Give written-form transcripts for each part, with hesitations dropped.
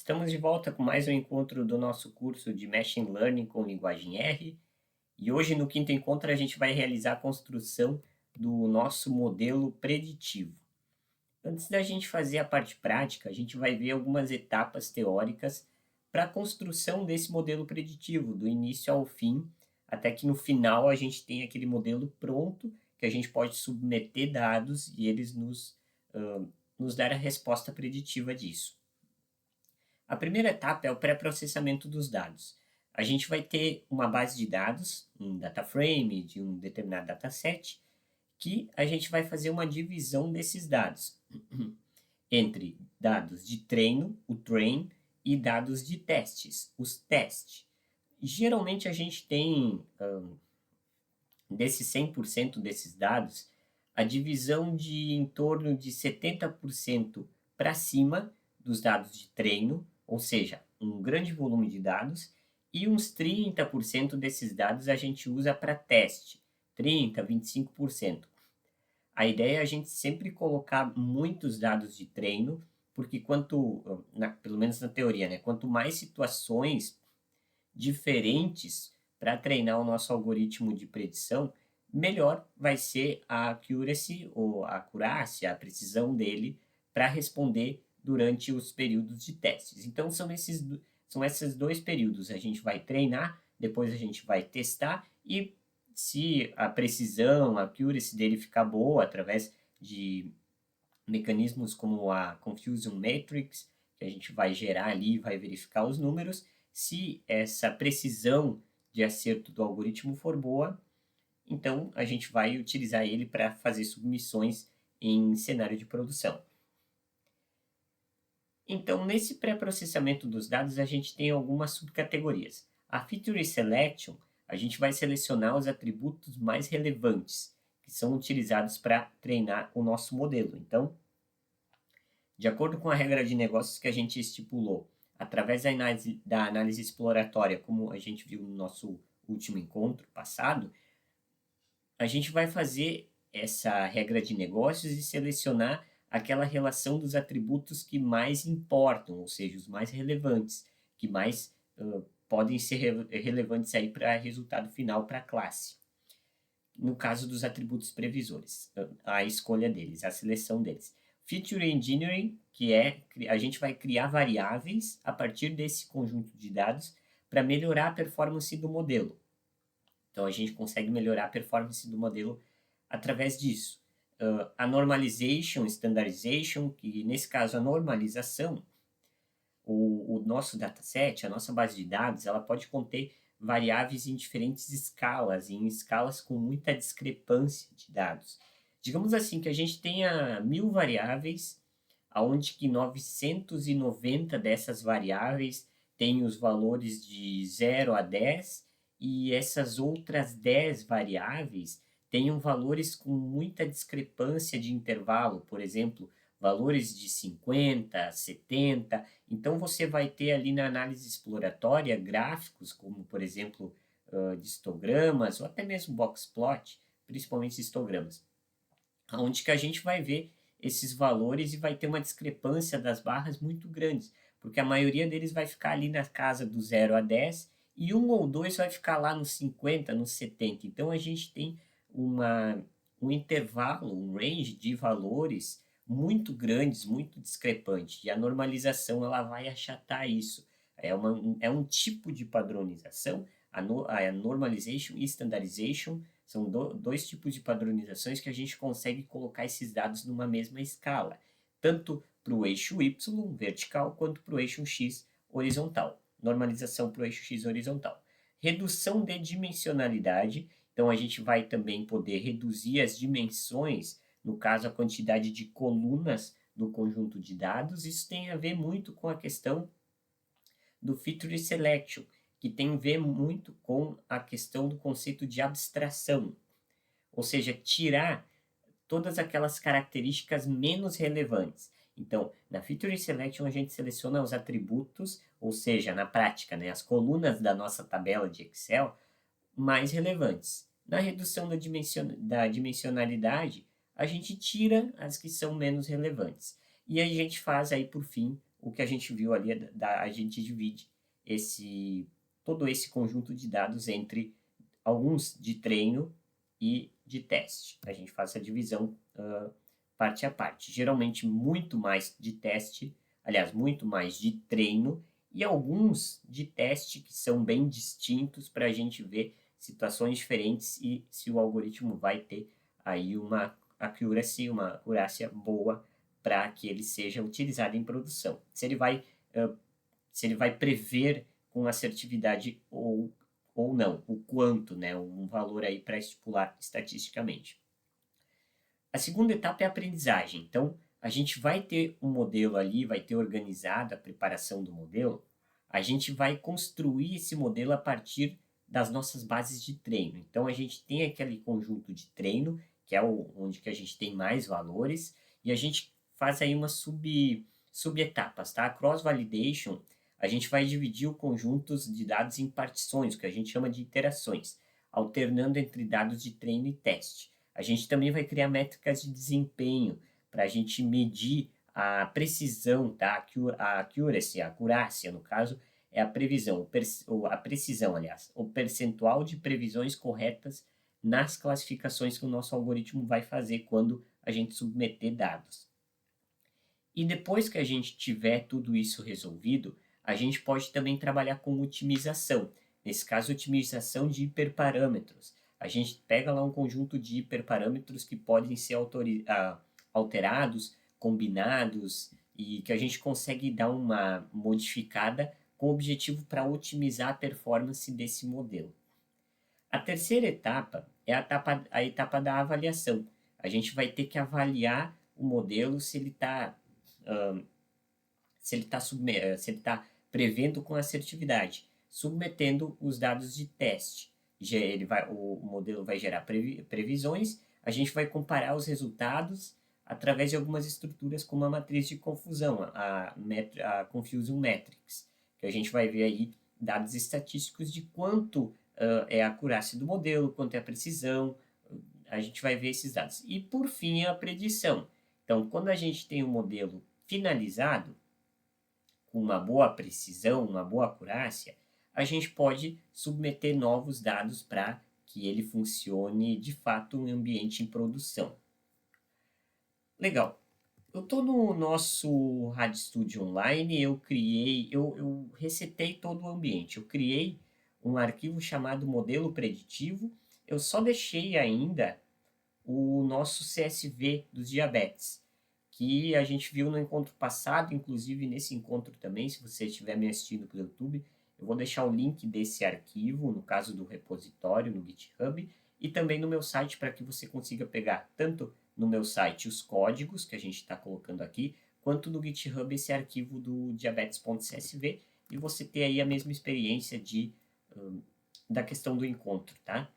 Estamos de volta com mais um encontro do nosso curso de Machine Learning com linguagem R. E hoje, no quinto encontro, a gente vai realizar a construção do nosso modelo preditivo. Antes da gente fazer a parte prática, a gente vai ver algumas etapas teóricas para a construção desse modelo preditivo, do início ao fim, até que no final a gente tem aquele modelo pronto, que a gente pode submeter dados e eles nos dar a resposta preditiva disso. A primeira etapa é o pré-processamento dos dados. A gente vai ter uma base de dados, um data frame de um determinado dataset, que a gente vai fazer uma divisão desses dados entre dados de treino, o train, e dados de testes, os test. Geralmente a gente tem, desses 100% desses dados, a divisão de em torno de 70% para cima dos dados de treino, ou seja, um grande volume de dados, e uns 30% desses dados a gente usa para teste, 30%, 25%. A ideia é a gente sempre colocar muitos dados de treino, porque pelo menos na teoria, né, quanto mais situações diferentes para treinar o nosso algoritmo de predição, melhor vai ser a accuracy, ou a acurácia, a precisão dele para responder durante os períodos de testes. Então, são esses dois períodos. A gente vai treinar, depois a gente vai testar, e se a precisão, a accuracy dele ficar boa, através de mecanismos como a Confusion Matrix, que a gente vai gerar ali e vai verificar os números, se essa precisão de acerto do algoritmo for boa, então a gente vai utilizar ele para fazer submissões em cenário de produção. Então, nesse pré-processamento dos dados, a gente tem algumas subcategorias. A Feature Selection, a gente vai selecionar os atributos mais relevantes, que são utilizados para treinar o nosso modelo. Então, de acordo com a regra de negócios que a gente estipulou, através da análise exploratória, como a gente viu no nosso último encontro passado, a gente vai fazer essa regra de negócios e selecionar aquela relação dos atributos que mais importam, ou seja, os mais relevantes, que mais podem ser relevantes aí para resultado final para a classe. No caso dos atributos previsores, a escolha deles, a seleção deles. Feature Engineering, que é a gente vai criar variáveis a partir desse conjunto de dados para melhorar a performance do modelo. Então, a gente consegue melhorar a performance do modelo através disso. A Normalization, Standardization, que nesse caso a normalização, o nosso dataset, a nossa base de dados, ela pode conter variáveis em diferentes escalas, em escalas com muita discrepância de dados. Digamos assim, que a gente tenha 1000 variáveis, onde que 990 dessas variáveis têm os valores de 0 a 10, e essas outras 10 variáveis tenham valores com muita discrepância de intervalo, por exemplo, valores de 50, 70. Então, você vai ter ali na análise exploratória gráficos, como, por exemplo, de histogramas, ou até mesmo boxplot, principalmente histogramas, onde que a gente vai ver esses valores e vai ter uma discrepância das barras muito grandes, porque a maioria deles vai ficar ali na casa do 0 a 10, e um ou dois vai ficar lá nos 50, nos 70. Então, a gente tem um intervalo, um range de valores muito grandes, muito discrepante, e a normalização ela vai achatar isso. É um tipo de padronização, a normalization e standardization são dois tipos de padronizações que a gente consegue colocar esses dados numa mesma escala, tanto para o eixo Y vertical quanto para o eixo X horizontal. Normalização para o eixo X horizontal. Redução de dimensionalidade, então a gente vai também poder reduzir as dimensões, no caso a quantidade de colunas do conjunto de dados. Isso tem a ver muito com a questão do Feature Selection, que tem a ver muito com a questão do conceito de abstração, ou seja, tirar todas aquelas características menos relevantes. Então, na Feature Selection a gente seleciona os atributos, ou seja, na prática, né, as colunas da nossa tabela de Excel mais relevantes. Na redução da dimensionalidade, a gente tira as que são menos relevantes. E a gente faz aí, por fim, o que a gente viu ali, a gente divide todo esse conjunto de dados entre alguns de treino e de teste. A gente faz a divisão parte a parte. Geralmente muito mais de teste, aliás, muito mais de treino e alguns de teste que são bem distintos para a gente ver situações diferentes e se o algoritmo vai ter aí uma acurácia boa para que ele seja utilizado em produção. Se ele vai prever com assertividade ou não, o quanto, né, um valor aí para estipular estatisticamente. A segunda etapa é a aprendizagem. Então, a gente vai ter um modelo ali, vai ter organizado a preparação do modelo, a gente vai construir esse modelo a partir das nossas bases de treino. Então, a gente tem aquele conjunto de treino, que é onde que a gente tem mais valores, e a gente faz aí umas subetapas, tá? A cross-validation, a gente vai dividir o conjunto de dados em partições, que a gente chama de iterações, alternando entre dados de treino e teste. A gente também vai criar métricas de desempenho para a gente medir a precisão, tá? A accuracy, a acurácia, no caso, é a previsão, a precisão, aliás, o percentual de previsões corretas nas classificações que o nosso algoritmo vai fazer quando a gente submeter dados. E depois que a gente tiver tudo isso resolvido, a gente pode também trabalhar com otimização. Nesse caso, otimização de hiperparâmetros. A gente pega lá um conjunto de hiperparâmetros que podem ser alterados, combinados, e que a gente consegue dar uma modificada com o objetivo para otimizar a performance desse modelo. A terceira etapa é a etapa da avaliação. A gente vai ter que avaliar o modelo se ele está prevendo com assertividade, submetendo os dados de teste. O modelo vai gerar previsões, a gente vai comparar os resultados através de algumas estruturas como a matriz de confusão, a Confusion Matrix, que a gente vai ver aí dados estatísticos de quanto é a acurácia do modelo, quanto é a precisão, a gente vai ver esses dados. E, por fim, a predição. Então, quando a gente tem um modelo finalizado, com uma boa precisão, uma boa acurácia, a gente pode submeter novos dados para que ele funcione de fato em ambiente em produção. Legal. Eu estou no nosso RadStudio Online, eu resetei todo o ambiente. Eu criei um arquivo chamado modelo preditivo, eu só deixei ainda o nosso CSV dos diabetes, que a gente viu no encontro passado, inclusive nesse encontro também, se você estiver me assistindo pelo YouTube, eu vou deixar o link desse arquivo, no caso do repositório, no GitHub, e também no meu site para que você consiga pegar tanto no meu site os códigos que a gente está colocando aqui, quanto no GitHub esse arquivo do diabetes.csv, e você ter aí a mesma experiência da questão do encontro, tá?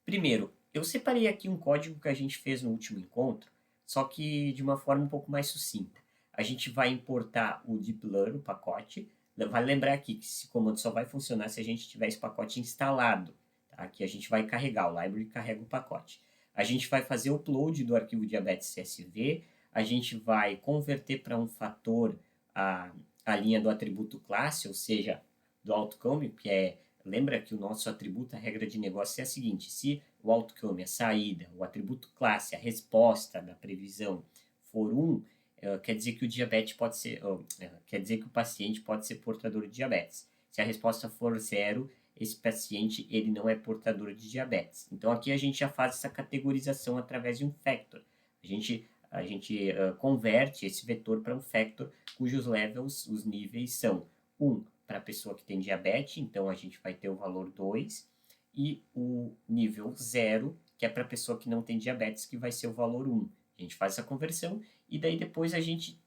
Primeiro, eu separei aqui um código que a gente fez no último encontro, só que de uma forma um pouco mais sucinta. A gente vai importar o DeepLearn, o pacote. Vale lembrar aqui que esse comando só vai funcionar se a gente tiver esse pacote instalado. Tá? Aqui a gente vai carregar, o library carrega o pacote. A gente vai fazer o upload do arquivo diabetes CSV, a gente vai converter para um fator a linha do atributo classe, ou seja, do outcome, que é... Lembra que o nosso atributo, a regra de negócio é a seguinte: se o outcome, a saída, o atributo classe, a resposta da previsão for 1, quer dizer que o diabetes pode ser, quer dizer que o paciente pode ser portador de diabetes. Se a resposta for 0, esse paciente ele não é portador de diabetes. Então aqui a gente já faz essa categorização através de um factor. A gente converte esse vetor para um factor cujos levels, os níveis são 1 para a pessoa que tem diabetes, então a gente vai ter o valor 2, e o nível 0, que é para a pessoa que não tem diabetes, que vai ser o valor 1. A gente faz essa conversão, e daí depois a gente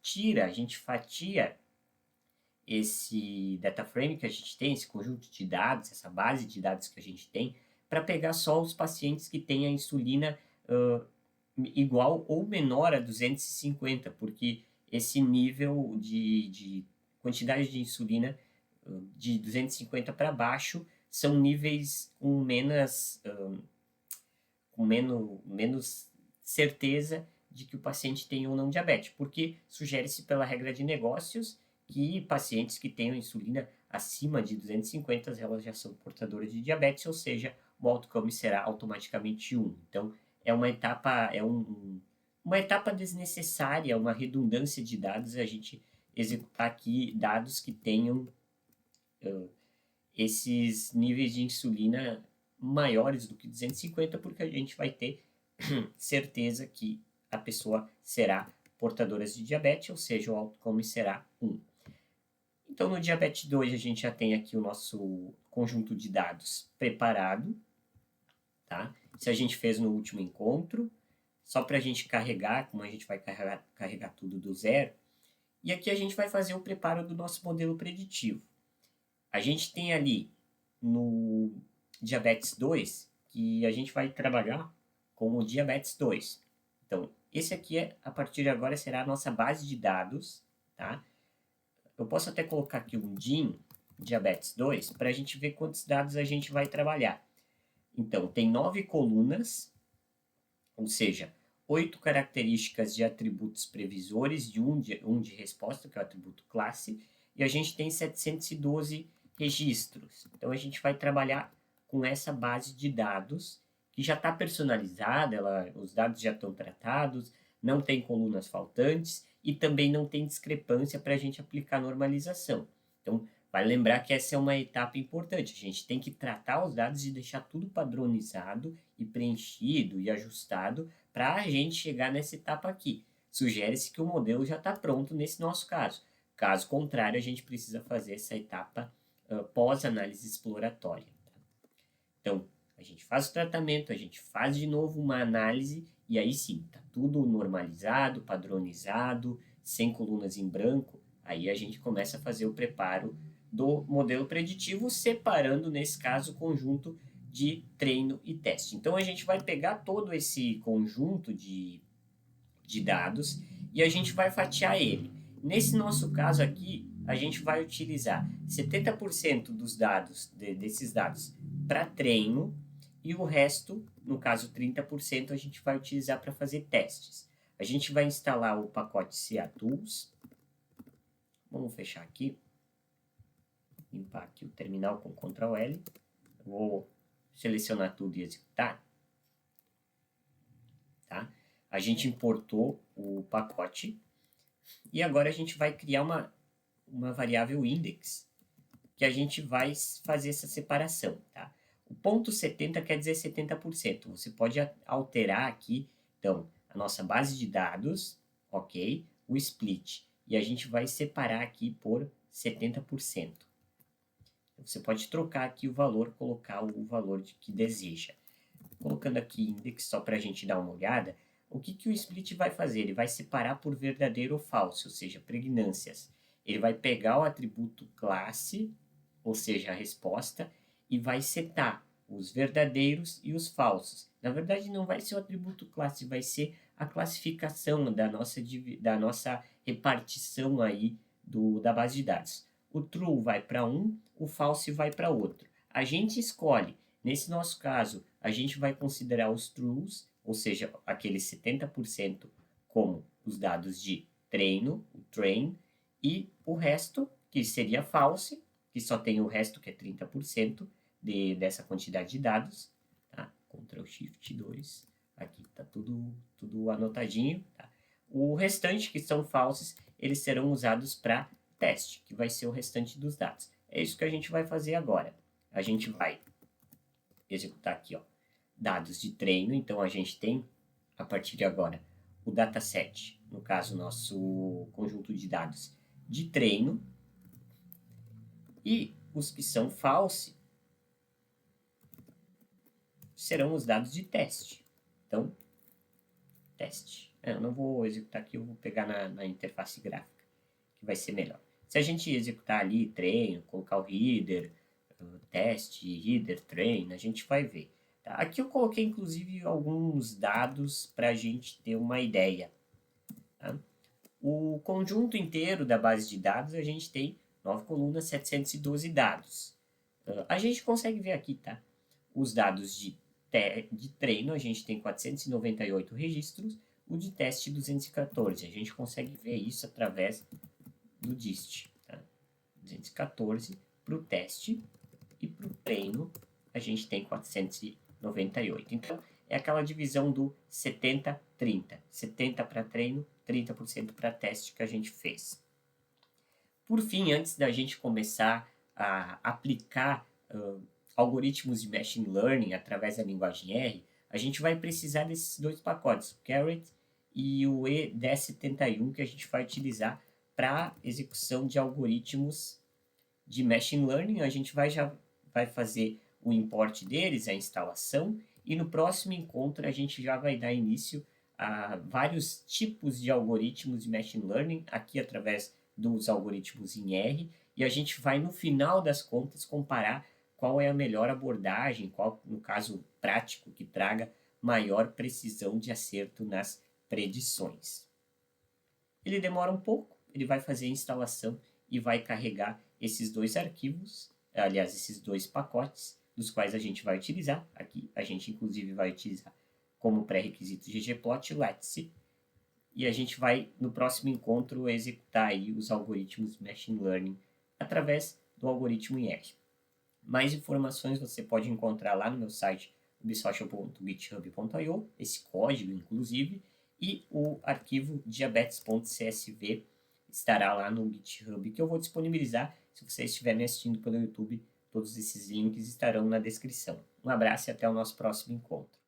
fatia esse data frame que a gente tem, esse conjunto de dados, essa base de dados que a gente tem, para pegar só os pacientes que têm a insulina igual ou menor a 250, porque esse nível de quantidade de insulina de 250 para baixo são níveis com menos certeza de que o paciente tem ou não diabetes, porque sugere-se pela regra de negócios que pacientes que tenham insulina acima de 250, elas já são portadoras de diabetes, ou seja, o outcome será automaticamente 1. Então, é uma etapa, uma etapa desnecessária, uma redundância de dados, a gente executar aqui dados que tenham esses níveis de insulina maiores do que 250, porque a gente vai ter certeza que a pessoa será portadora de diabetes, ou seja, o outcome será 1. Então, no diabetes 2, a gente já tem aqui o nosso conjunto de dados preparado, tá? Isso a gente fez no último encontro, só para a gente carregar, como a gente vai carregar tudo do zero. E aqui a gente vai fazer o preparo do nosso modelo preditivo. A gente tem ali no diabetes 2, que a gente vai trabalhar com o diabetes 2. Então, esse aqui, a partir de agora, será a nossa base de dados, tá? Eu posso até colocar aqui um DIN, diabetes 2, para a gente ver quantos dados a gente vai trabalhar. Então, tem 9 colunas, ou seja, 8 características de atributos previsores e um de resposta, que é o atributo classe, e a gente tem 712 registros. Então, a gente vai trabalhar com essa base de dados, que já está personalizada, os dados já estão tratados, não tem colunas faltantes, e também não tem discrepância para a gente aplicar normalização. Então, vale lembrar que essa é uma etapa importante. A gente tem que tratar os dados e deixar tudo padronizado e preenchido e ajustado para a gente chegar nessa etapa aqui. Sugere-se que o modelo já está pronto nesse nosso caso. Caso contrário, a gente precisa fazer essa etapa pós-análise exploratória. Tá? Então, a gente faz o tratamento, a gente faz de novo uma análise e aí sim, está tudo normalizado, padronizado, sem colunas em branco. Aí a gente começa a fazer o preparo do modelo preditivo, separando, nesse caso, o conjunto de treino e teste. Então, a gente vai pegar todo esse conjunto de dados e a gente vai fatiar ele. Nesse nosso caso aqui, a gente vai utilizar 70% dos dados, desses dados, para treino, e o resto, no caso 30%, a gente vai utilizar para fazer testes. A gente vai instalar o pacote CA Tools. Vamos fechar aqui. Limpar aqui o terminal com Ctrl L. Vou selecionar tudo e executar. Tá? A gente importou o pacote. E agora a gente vai criar uma variável index, que a gente vai fazer essa separação. Tá? O ponto 70 quer dizer 70%. Você pode alterar aqui, então, a nossa base de dados, ok? O split. E a gente vai separar aqui por 70%. Você pode trocar aqui o valor, colocar o valor que deseja. Colocando aqui index só para a gente dar uma olhada, o que o split vai fazer? Ele vai separar por verdadeiro ou falso, ou seja, pregnâncias. Ele vai pegar o atributo classe, ou seja, a resposta, e vai setar os verdadeiros e os falsos. Na verdade, não vai ser o atributo classe, vai ser a classificação da nossa repartição aí da base de dados. O true vai para um, o false vai para outro. A gente escolhe. Nesse nosso caso, a gente vai considerar os trues, ou seja, aqueles 70% como os dados de treino, o train, e o resto, que seria false, que só tem o resto, que é 30% dessa quantidade de dados. Tá? Ctrl Shift 2, aqui está tudo anotadinho. Tá? O restante, que são falsos, eles serão usados para teste, que vai ser o restante dos dados. É isso que a gente vai fazer agora. A gente vai executar aqui, ó, dados de treino. Então, a gente tem, a partir de agora, o dataset, no caso, nosso conjunto de dados de treino. E os que são false serão os dados de teste. Então, teste. Eu não vou executar aqui, eu vou pegar na interface gráfica, que vai ser melhor. Se a gente executar ali treino, colocar o header, teste, header, train, a gente vai ver. Tá? Aqui eu coloquei, inclusive, alguns dados para a gente ter uma ideia. Tá? O conjunto inteiro da base de dados, a gente tem 9 colunas, 712 dados. A gente consegue ver aqui, tá? Os dados de treino, a gente tem 498 registros. o de teste 214. A gente consegue ver isso através do dist. Tá? 214 para o teste e para o treino a gente tem 498. Então, é aquela divisão do 70-30. 70 para treino, 30% para teste que a gente fez. Por fim, antes da gente começar a aplicar algoritmos de machine learning através da linguagem R, a gente vai precisar desses dois pacotes, o Caret e o E1071, que a gente vai utilizar para execução de algoritmos de machine learning. A gente já vai fazer o import deles, a instalação, e no próximo encontro a gente já vai dar início a vários tipos de algoritmos de machine learning, aqui através dos algoritmos em R, e a gente vai, no final das contas, comparar qual é a melhor abordagem, qual, no caso prático, que traga maior precisão de acerto nas predições. Ele demora um pouco, ele vai fazer a instalação e vai carregar esses dois arquivos, aliás, esses dois pacotes, dos quais a gente vai utilizar. Aqui a gente inclusive vai utilizar como pré-requisito ggplot e Let's, e a gente vai, no próximo encontro, executar aí os algoritmos de Machine Learning através do algoritmo em R. Mais informações você pode encontrar lá no meu site ubsocial.github.io, esse código inclusive, e o arquivo diabetes.csv estará lá no GitHub, que eu vou disponibilizar. Se você estiver me assistindo pelo YouTube, todos esses links estarão na descrição. Um abraço e até o nosso próximo encontro.